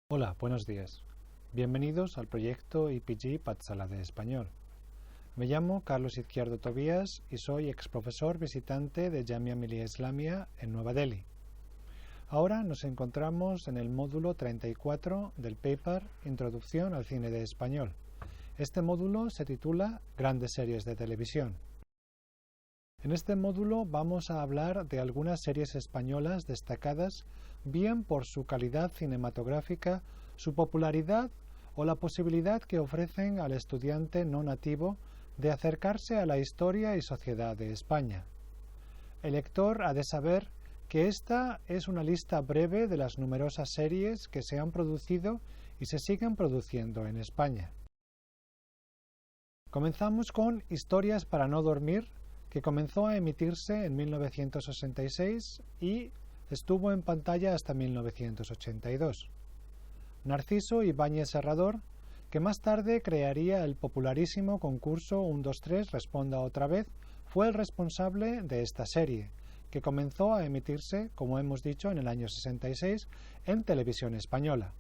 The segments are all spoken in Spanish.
Hola, buenos días. Bienvenidos al proyecto IPG Patsala de Español. Me llamo Carlos Izquierdo Tobías y soy exprofesor visitante de Jamia Millia Islamia en Nueva Delhi. Ahora nos encontramos en el módulo 34 del paper Introducción al cine de español. Este módulo se titula Grandes series de televisión. En este módulo vamos a hablar de algunas series españolas destacadas bien por su calidad cinematográfica, su popularidad o la posibilidad que ofrecen al estudiante no nativo de acercarse a la historia y sociedad de España. El lector ha de saber que esta es una lista breve de las numerosas series que se han producido y se siguen produciendo en España. Comenzamos con Historias para no dormir, que comenzó a emitirse en 1966 y estuvo en pantalla hasta 1982. Narciso Ibáñez Serrador, que más tarde crearía el popularísimo concurso 1, 2, 3, Responda otra vez, fue el responsable de esta serie, que comenzó a emitirse, como hemos dicho, en el año 66 en Televisión Española.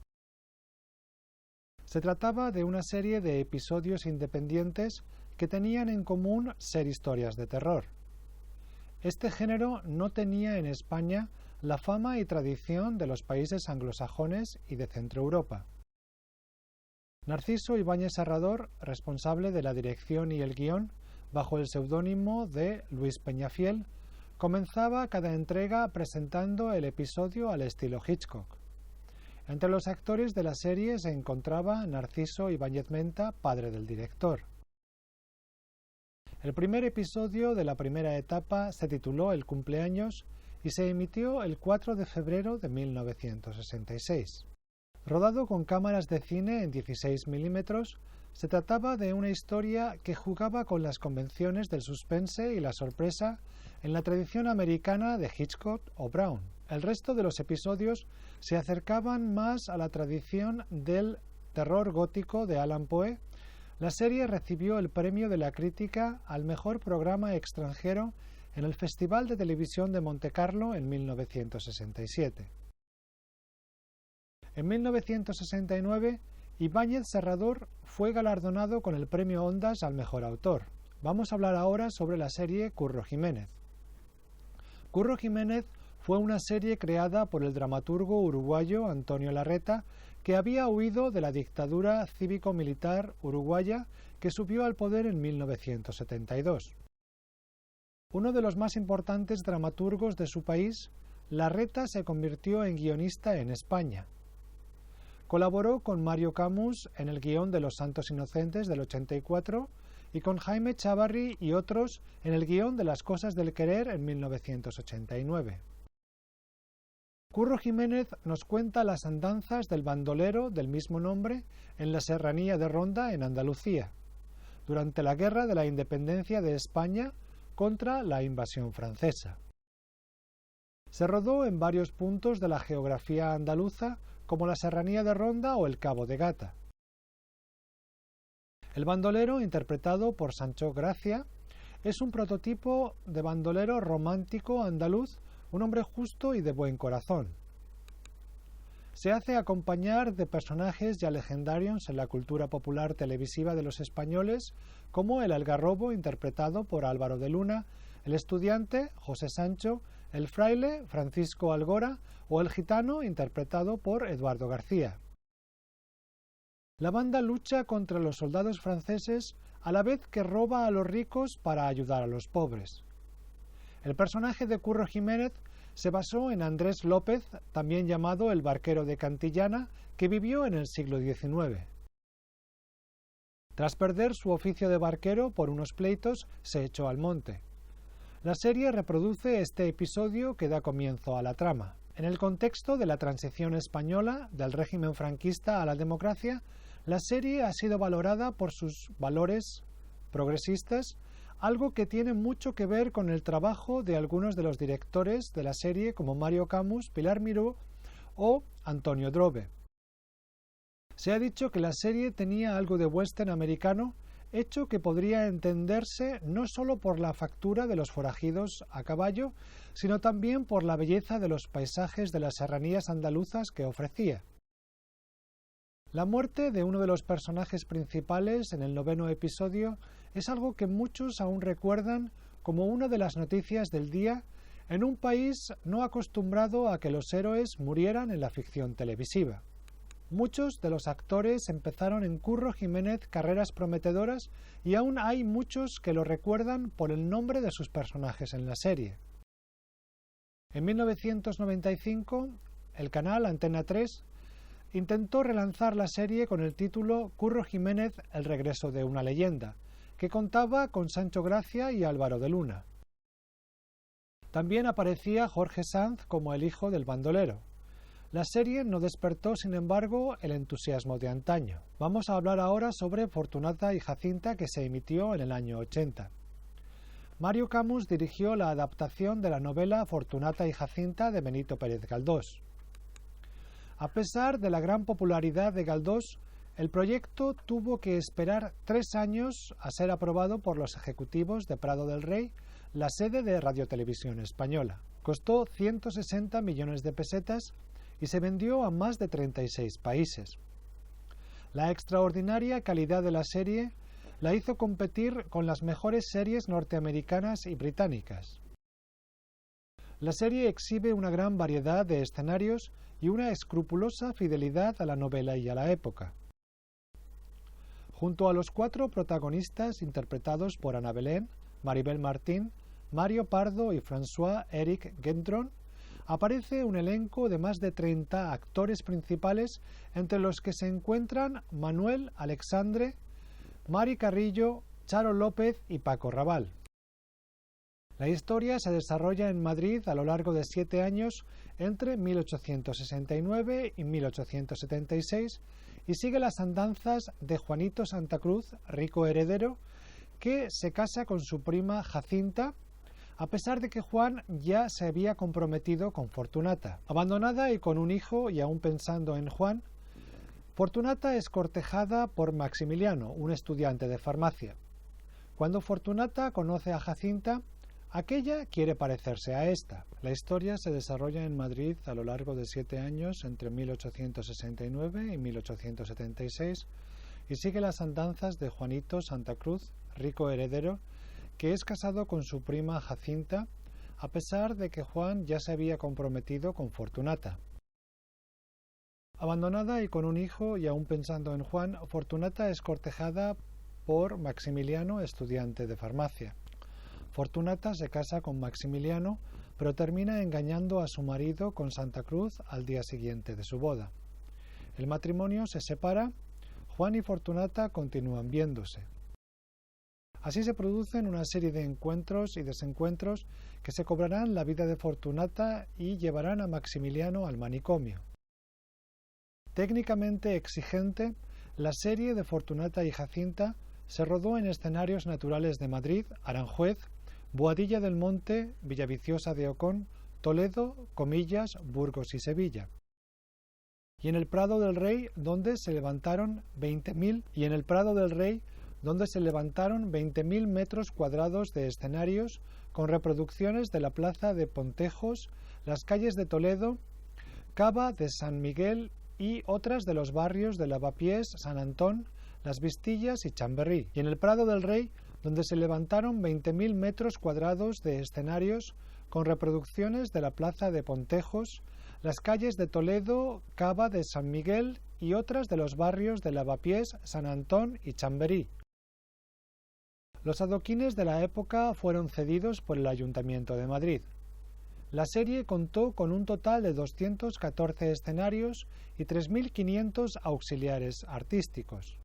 Se trataba de una serie de episodios independientes que tenían en común ser historias de terror. Este género no tenía en España la fama y tradición de los países anglosajones y de Centroeuropa. Narciso Ibáñez Serrador, responsable de la dirección y el guión, bajo el seudónimo de Luis Peñafiel, comenzaba cada entrega presentando el episodio al estilo Hitchcock. Entre los actores de la serie se encontraba Narciso Ibáñez Menta, padre del director. El primer episodio de la primera etapa se tituló El cumpleaños y se emitió el 4 de febrero de 1966. Rodado con cámaras de cine en 16 milímetros, se trataba de una historia que jugaba con las convenciones del suspense y la sorpresa en la tradición americana de Hitchcock o Brown. El resto de los episodios se acercaban más a la tradición del terror gótico de Allan Poe. La serie recibió el premio de la crítica al mejor programa extranjero en el Festival de Televisión de Montecarlo en 1967. En 1969, Ibáñez Serrador fue galardonado con el premio Ondas al mejor autor. Vamos a hablar ahora sobre la serie Curro Jiménez. Curro Jiménez fue una serie creada por el dramaturgo uruguayo Antonio Larreta, que había huido de la dictadura cívico-militar uruguaya que subió al poder en 1972. Uno de los más importantes dramaturgos de su país, Larreta se convirtió en guionista en España. Colaboró con Mario Camus en el guión de Los Santos Inocentes del 84 y con Jaime Chávarri y otros en el guión de Las Cosas del Querer en 1989. Curro Jiménez nos cuenta las andanzas del bandolero del mismo nombre en la serranía de Ronda, en Andalucía, durante la Guerra de la Independencia de España contra la invasión francesa. Se rodó en varios puntos de la geografía andaluza, como la serranía de Ronda o el Cabo de Gata. El bandolero, interpretado por Sancho Gracia, es un prototipo de bandolero romántico andaluz, un hombre justo y de buen corazón. Se hace acompañar de personajes ya legendarios en la cultura popular televisiva de los españoles, como el algarrobo, interpretado por Álvaro de Luna, el estudiante, José Sancho, el fraile, Francisco Algora, o el gitano, interpretado por Eduardo García. La banda lucha contra los soldados franceses a la vez que roba a los ricos para ayudar a los pobres. El personaje de Curro Jiménez se basó en Andrés López, también llamado el Barquero de Cantillana, que vivió en el siglo XIX. Tras perder su oficio de barquero por unos pleitos, se echó al monte. La serie reproduce este episodio que da comienzo a la trama. En el contexto de la transición española del régimen franquista a la democracia, la serie ha sido valorada por sus valores progresistas, algo que tiene mucho que ver con el trabajo de algunos de los directores de la serie como Mario Camus, Pilar Miró o Antonio Drobe. Se ha dicho que la serie tenía algo de western americano, hecho que podría entenderse no solo por la factura de los forajidos a caballo, sino también por la belleza de los paisajes de las serranías andaluzas que ofrecía. La muerte de uno de los personajes principales en el 9º episodio es algo que muchos aún recuerdan como una de las noticias del día en un país no acostumbrado a que los héroes murieran en la ficción televisiva. Muchos de los actores empezaron en Curro Jiménez carreras prometedoras y aún hay muchos que lo recuerdan por el nombre de sus personajes en la serie. En 1995, el canal Antena 3 intentó relanzar la serie con el título Curro Jiménez, el regreso de una leyenda, que contaba con Sancho Gracia y Álvaro de Luna. También aparecía Jorge Sanz como el hijo del bandolero. La serie no despertó, sin embargo, el entusiasmo de antaño. Vamos a hablar ahora sobre Fortunata y Jacinta, que se emitió en el año 80. Mario Camus dirigió la adaptación de la novela Fortunata y Jacinta de Benito Pérez Galdós. A pesar de la gran popularidad de Galdós, el proyecto tuvo que esperar 3 años a ser aprobado por los ejecutivos de Prado del Rey, la sede de Radiotelevisión Española. Costó 160 millones de pesetas y se vendió a más de 36 países. La extraordinaria calidad de la serie la hizo competir con las mejores series norteamericanas y británicas. La serie exhibe una gran variedad de escenarios y una escrupulosa fidelidad a la novela y a la época. Junto a los 4 protagonistas interpretados por Ana Belén, Maribel Martín, Mario Pardo y François-Éric Gendron, aparece un elenco de más de 30 actores principales, entre los que se encuentran Manuel Alexandre, Mari Carrillo, Charo López y Paco Raval. La historia se desarrolla en Madrid a lo largo de 7 años entre 1869 y 1876 y sigue las andanzas de Juanito Santa Cruz, rico heredero, que se casa con su prima Jacinta, a pesar de que Juan ya se había comprometido con Fortunata. Abandonada y con un hijo y aún pensando en Juan, Fortunata es cortejada por Maximiliano, un estudiante de farmacia. Cuando Fortunata conoce a Jacinta, aquella quiere parecerse a esta. La historia se desarrolla en Madrid a lo largo de 7 años entre 1869 y 1876 y sigue las andanzas de Juanito Santa Cruz, rico heredero, que es casado con su prima Jacinta, a pesar de que Juan ya se había comprometido con Fortunata. Abandonada y con un hijo y aún pensando en Juan, Fortunata es cortejada por Maximiliano, estudiante de farmacia. Fortunata se casa con Maximiliano, pero termina engañando a su marido con Santa Cruz al día siguiente de su boda. El matrimonio se separa, Juan y Fortunata continúan viéndose. Así se producen una serie de encuentros y desencuentros que se cobrarán la vida de Fortunata y llevarán a Maximiliano al manicomio. Técnicamente exigente, la serie de Fortunata y Jacinta se rodó en escenarios naturales de Madrid, Aranjuez, Boadilla del Monte, Villaviciosa de Ocón, Toledo, Comillas, Burgos y Sevilla. Y en el Prado del Rey, donde se levantaron 20.000 metros cuadrados de escenarios con reproducciones de la plaza de Pontejos, las calles de Toledo, Cava de San Miguel y otras de los barrios de Lavapiés, San Antón, Las Vistillas y Chamberrí. Y en el Prado del Rey, donde se levantaron 20.000 metros cuadrados de escenarios con reproducciones de la plaza de Pontejos, las calles de Toledo, Cava de San Miguel y otras de los barrios de Lavapiés, San Antón y Chamberí. Los adoquines de la época fueron cedidos por el Ayuntamiento de Madrid. La serie contó con un total de 214 escenarios y 3.500 auxiliares artísticos.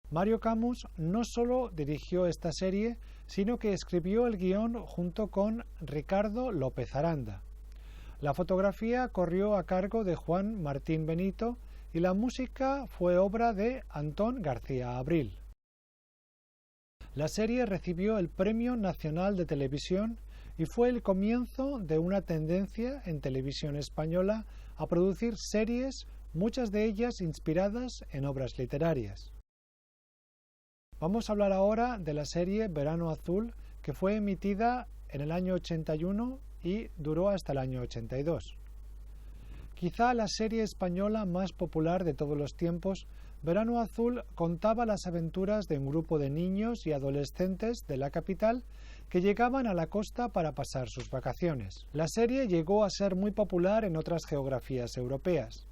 Mario Camus no solo dirigió esta serie, sino que escribió el guión junto con Ricardo López Aranda. La fotografía corrió a cargo de Juan Martín Benito y la música fue obra de Antón García Abril. La serie recibió el Premio Nacional de Televisión y fue el comienzo de una tendencia en televisión española a producir series, muchas de ellas inspiradas en obras literarias. Vamos a hablar ahora de la serie Verano Azul, que fue emitida en el año 81 y duró hasta el año 82. Quizá la serie española más popular de todos los tiempos, Verano Azul contaba las aventuras de un grupo de niños y adolescentes de la capital que llegaban a la costa para pasar sus vacaciones. La serie llegó a ser muy popular en otras geografías europeas.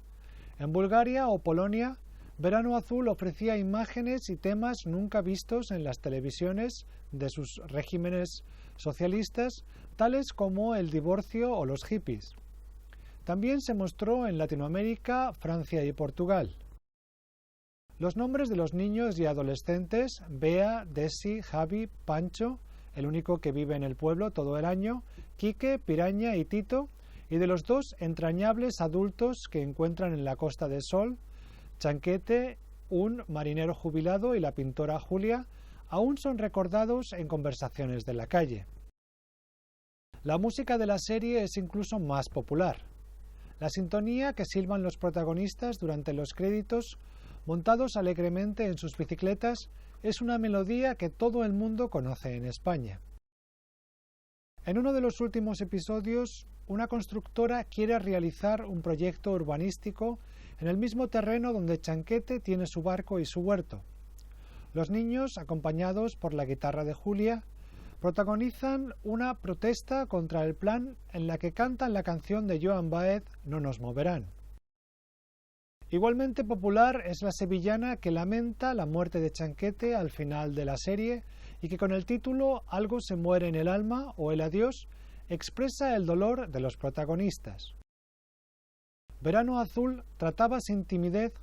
En Bulgaria o Polonia, Verano Azul ofrecía imágenes y temas nunca vistos en las televisiones de sus regímenes socialistas, tales como el divorcio o los hippies. También se mostró en Latinoamérica, Francia y Portugal. Los nombres de los niños y adolescentes, Bea, Desi, Javi, Pancho, el único que vive en el pueblo todo el año, Quique, Piraña y Tito, y de los dos entrañables adultos que encuentran en la Costa del Sol, Chanquete, un marinero jubilado, y la pintora Julia, aún son recordados en conversaciones de la calle. La música de la serie es incluso más popular. La sintonía que silban los protagonistas durante los créditos, montados alegremente en sus bicicletas, es una melodía que todo el mundo conoce en España. En uno de los últimos episodios, una constructora quiere realizar un proyecto urbanístico en el mismo terreno donde Chanquete tiene su barco y su huerto. Los niños, acompañados por la guitarra de Julia, protagonizan una protesta contra el plan en la que cantan la canción de Joan Baez, No nos moverán. Igualmente popular es la sevillana que lamenta la muerte de Chanquete al final de la serie y que con el título Algo se muere en el alma o El adiós expresa el dolor de los protagonistas. Verano Azul trataba sin timidez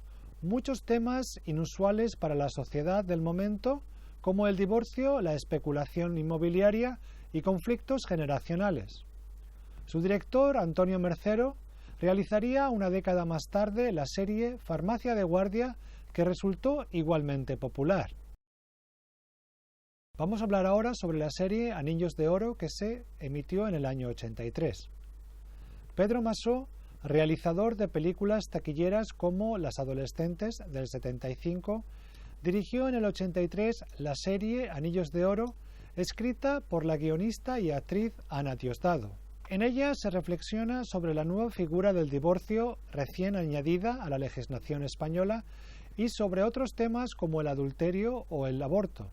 muchos temas inusuales para la sociedad del momento, como el divorcio, la especulación inmobiliaria y conflictos generacionales. Su director, Antonio Mercero, realizaría una década más tarde la serie Farmacia de guardia, que resultó igualmente popular. Vamos a hablar ahora sobre la serie Anillos de Oro, que se emitió en el año 83. Pedro Masó, realizador de películas taquilleras como Las adolescentes del 75, dirigió en el 83 la serie Anillos de Oro, escrita por la guionista y actriz Ana Diosdado. En ella se reflexiona sobre la nueva figura del divorcio recién añadida a la legislación española y sobre otros temas como el adulterio o el aborto.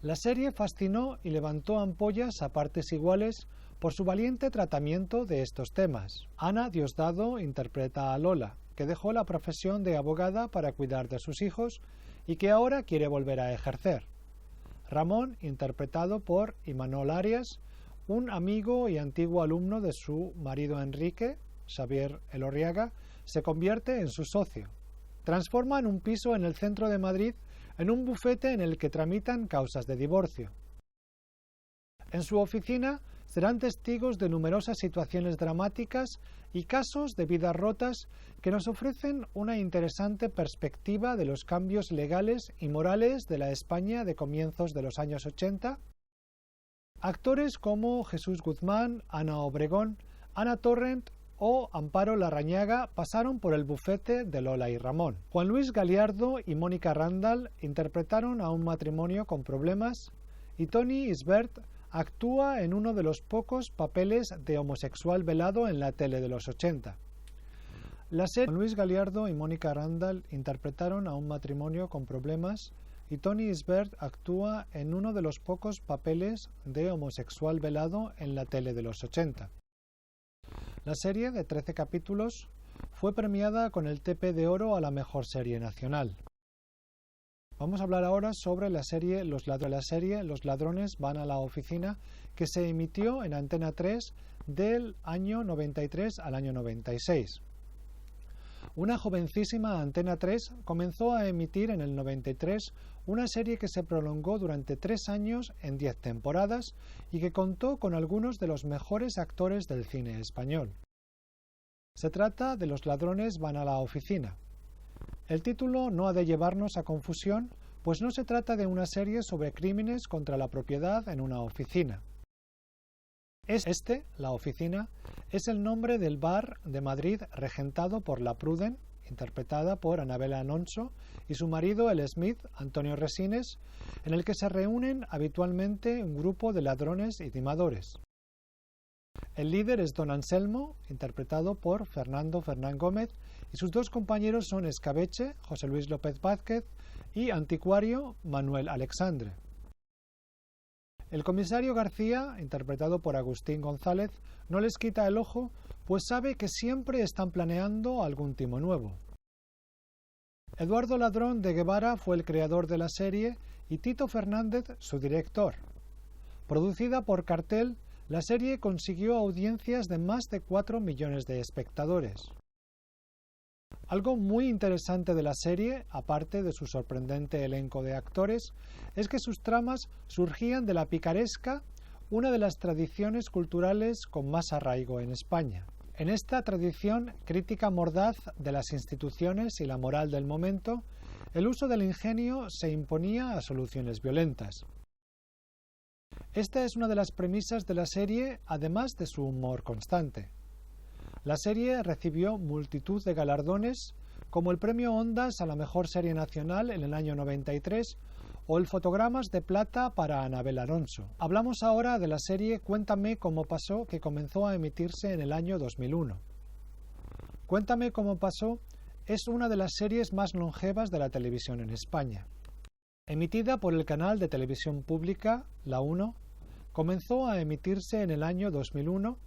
La serie fascinó y levantó ampollas a partes iguales por su valiente tratamiento de estos temas. Ana Diosdado interpreta a Lola, que dejó la profesión de abogada para cuidar de sus hijos y que ahora quiere volver a ejercer. Ramón, interpretado por Imanol Arias, un amigo y antiguo alumno de su marido Enrique, Xavier Elorriaga, se convierte en su socio. Transforman un piso en el centro de Madrid en un bufete en el que tramitan causas de divorcio. En su oficina serán testigos de numerosas situaciones dramáticas y casos de vidas rotas que nos ofrecen una interesante perspectiva de los cambios legales y morales de la España de comienzos de los años 80. Actores como Jesús Guzmán, Ana Obregón, Ana Torrent o Amparo Larrañaga pasaron por el bufete de Lola y Ramón. Juan Luis Galiardo y Mónica Randall interpretaron a un matrimonio con problemas y Tony Isbert actúa en uno de los pocos papeles de homosexual velado en la tele de los 80. La serie Juan Luis Galiardo y Mónica Randall interpretaron a un matrimonio con problemas y Tony Isbert actúa en uno de los pocos papeles de homosexual velado en la tele de los 80. La serie, de 13 capítulos, fue premiada con el TP de Oro a la mejor serie nacional. Vamos a hablar ahora sobre la serie Los ladrones van a la oficina, que se emitió en Antena 3 del año 93 al año 96. Una jovencísima Antena 3 comenzó a emitir en el 93 una serie que se prolongó durante 3 años en 10 temporadas y que contó con algunos de los mejores actores del cine español. Se trata de Los ladrones van a la oficina. El título no ha de llevarnos a confusión, pues no se trata de una serie sobre crímenes contra la propiedad en una oficina. La oficina, es el nombre del bar de Madrid regentado por la Pruden, interpretada por Anabela Alonso, y su marido, el Smith, Antonio Resines, en el que se reúnen habitualmente un grupo de ladrones y timadores. El líder es don Anselmo, interpretado por Fernando Fernán Gómez, y sus dos compañeros son Escabeche, José Luis López Vázquez, y Anticuario, Manuel Alexandre. El comisario García, interpretado por Agustín González, no les quita el ojo, pues sabe que siempre están planeando algún timo nuevo. Eduardo Ladrón de Guevara fue el creador de la serie y Tito Fernández su director. Producida por Cartel, la serie consiguió audiencias de más de 4 millones de espectadores. Algo muy interesante de la serie, aparte de su sorprendente elenco de actores, es que sus tramas surgían de la picaresca, una de las tradiciones culturales con más arraigo en España. En esta tradición crítica mordaz de las instituciones y la moral del momento, el uso del ingenio se imponía a soluciones violentas. Esta es una de las premisas de la serie, además de su humor constante. La serie recibió multitud de galardones, como el Premio Ondas a la mejor serie nacional en el año 93 o el Fotogramas de Plata para Anabel Alonso. Hablamos ahora de la serie Cuéntame cómo pasó, que comenzó a emitirse en el año 2001. Cuéntame cómo pasó es una de las series más longevas de la televisión en España. Emitida por el canal de televisión pública, La 1, comenzó a emitirse en el año 2001.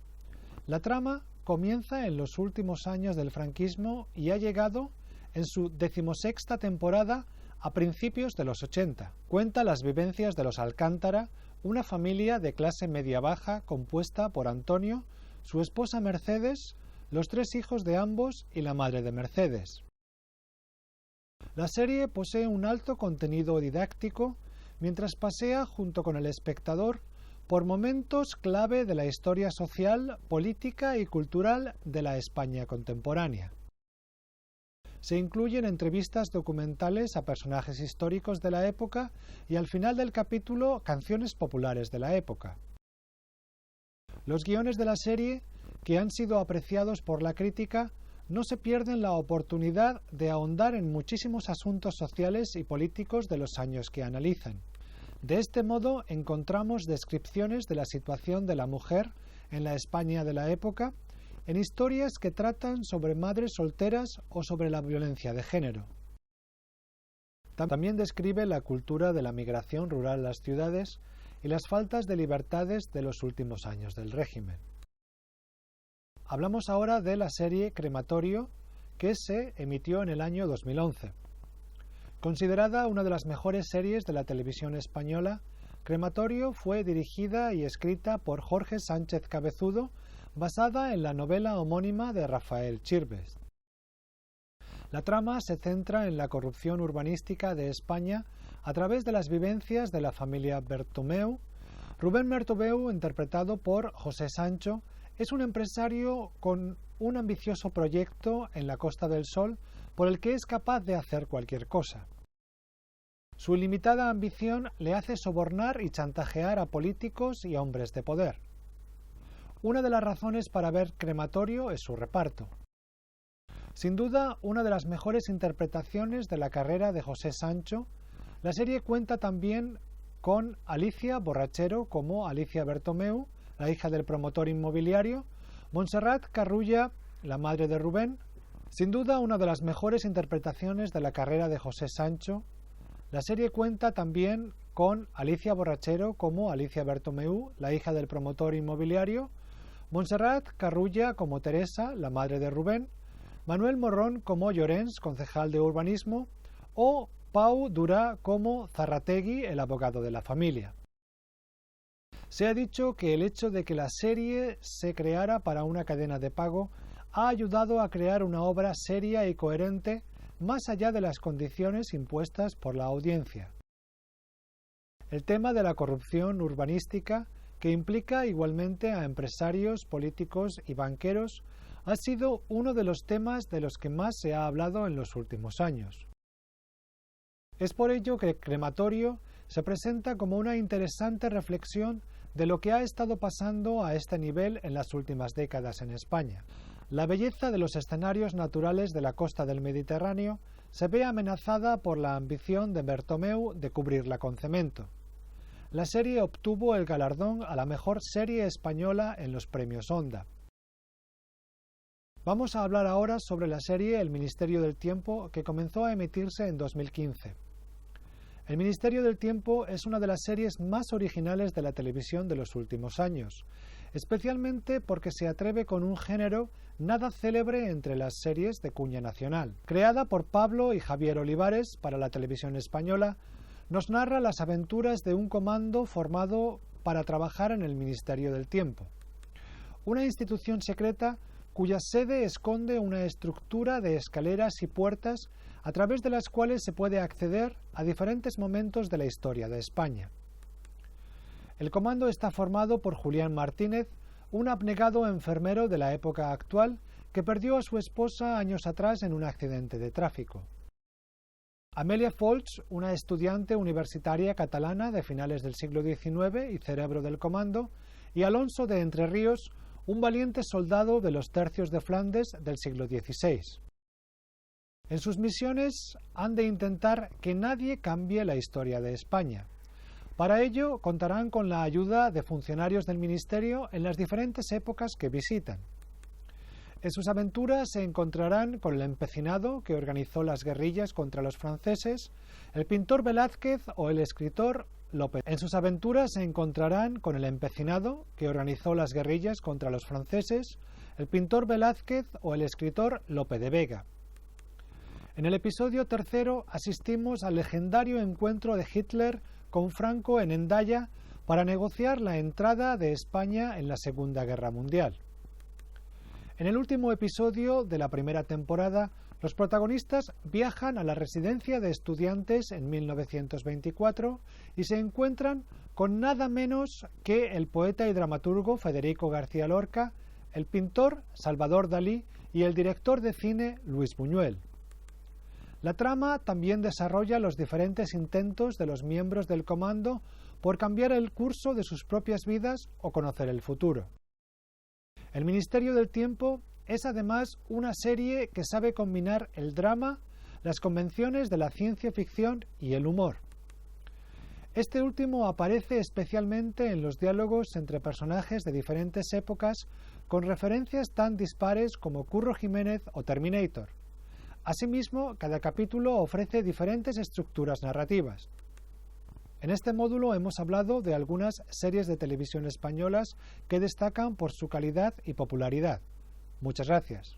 La trama comienza en los últimos años del franquismo y ha llegado en su 16ª temporada a principios de los 80. Cuenta las vivencias de los Alcántara, una familia de clase media-baja compuesta por Antonio, su esposa Mercedes, los 3 hijos de ambos y la madre de Mercedes. La serie posee un alto contenido didáctico mientras pasea junto con el espectador por momentos clave de la historia social, política y cultural de la España contemporánea. Se incluyen entrevistas documentales a personajes históricos de la época y al final del capítulo canciones populares de la época. Los guiones de la serie, que han sido apreciados por la crítica, no se pierden la oportunidad de ahondar en muchísimos asuntos sociales y políticos de los años que analizan. De este modo encontramos descripciones de la situación de la mujer en la España de la época, en historias que tratan sobre madres solteras o sobre la violencia de género. También describe la cultura de la migración rural a las ciudades y las faltas de libertades de los últimos años del régimen. Hablamos ahora de la serie Crematorio, que se emitió en el año 2011. Considerada una de las mejores series de la televisión española, Crematorio fue dirigida y escrita por Jorge Sánchez Cabezudo, basada en la novela homónima de Rafael Chirves. La trama se centra en la corrupción urbanística de España a través de las vivencias de la familia Bertomeu. Rubén Bertomeu, interpretado por José Sancho, es un empresario con un ambicioso proyecto en la Costa del Sol por el que es capaz de hacer cualquier cosa. Su ilimitada ambición le hace sobornar y chantajear a políticos y a hombres de poder. Una de las razones para ver Crematorio es su reparto. Sin duda, una de las mejores interpretaciones de la carrera de José Sancho, la serie cuenta también con Alicia Borrachero como Alicia Bertomeu, la hija del promotor inmobiliario, Montserrat Carrulla, la madre de Rubén. Sin duda, una de las mejores interpretaciones de la carrera de José Sancho. La serie cuenta también con Alicia Borrachero como Alicia Bertomeu, la hija del promotor inmobiliario, Montserrat Carrulla como Teresa, la madre de Rubén, Manuel Morrón como Llorens, concejal de urbanismo, o Pau Durá como Zarrategui, el abogado de la familia. Se ha dicho que el hecho de que la serie se creara para una cadena de pago ha ayudado a crear una obra seria y coherente más allá de las condiciones impuestas por la audiencia. El tema de la corrupción urbanística, que implica igualmente a empresarios, políticos y banqueros, ha sido uno de los temas de los que más se ha hablado en los últimos años. Es por ello que Crematorio se presenta como una interesante reflexión de lo que ha estado pasando a este nivel en las últimas décadas en España. La belleza de los escenarios naturales de la costa del Mediterráneo se ve amenazada por la ambición de Bertomeu de cubrirla con cemento. la serie obtuvo el galardón a la mejor serie española en los premios Onda. Vamos a hablar ahora sobre la serie El Ministerio del Tiempo, que comenzó a emitirse en 2015. El Ministerio del Tiempo es una de las series más originales de la televisión de los últimos años, especialmente porque se atreve con un género nada célebre entre las series de cuña nacional. Creada por Pablo y Javier Olivares para la televisión española, nos narra las aventuras de un comando formado para trabajar en el Ministerio del Tiempo, una institución secreta cuya sede esconde una estructura de escaleras y puertas a través de las cuales se puede acceder a diferentes momentos de la historia de España. El comando está formado por Julián Martínez, un abnegado enfermero de la época actual que perdió a su esposa años atrás en un accidente de tráfico. Amelia Folch, una estudiante universitaria catalana de finales del siglo XIX y cerebro del comando, y Alonso de Entre Ríos, un valiente soldado de los tercios de Flandes del siglo XVI. En sus misiones han de intentar que nadie cambie la historia de España. Para ello contarán con la ayuda de funcionarios del Ministerio en las diferentes épocas que visitan. En sus aventuras se encontrarán con el empecinado que organizó las guerrillas contra los franceses, el pintor Velázquez o el escritor Lope. En sus aventuras se encontrarán con el empecinado que organizó las guerrillas contra los franceses, el pintor Velázquez o el escritor Lope de Vega. En el episodio tercero asistimos al legendario encuentro de Hitler con Franco en Hendaya para negociar la entrada de España en la Segunda Guerra Mundial. En el último episodio de la primera temporada, los protagonistas viajan a la residencia de estudiantes en 1924 y se encuentran con nada menos que el poeta y dramaturgo Federico García Lorca, el pintor Salvador Dalí y el director de cine Luis Buñuel. La trama también desarrolla los diferentes intentos de los miembros del comando por cambiar el curso de sus propias vidas o conocer el futuro. El Ministerio del Tiempo es además una serie que sabe combinar el drama, las convenciones de la ciencia ficción y el humor. Este último aparece especialmente en los diálogos entre personajes de diferentes épocas con referencias tan dispares como Curro Jiménez o Terminator. Asimismo, cada capítulo ofrece diferentes estructuras narrativas. En este módulo hemos hablado de algunas series de televisión españolas que destacan por su calidad y popularidad. Muchas gracias.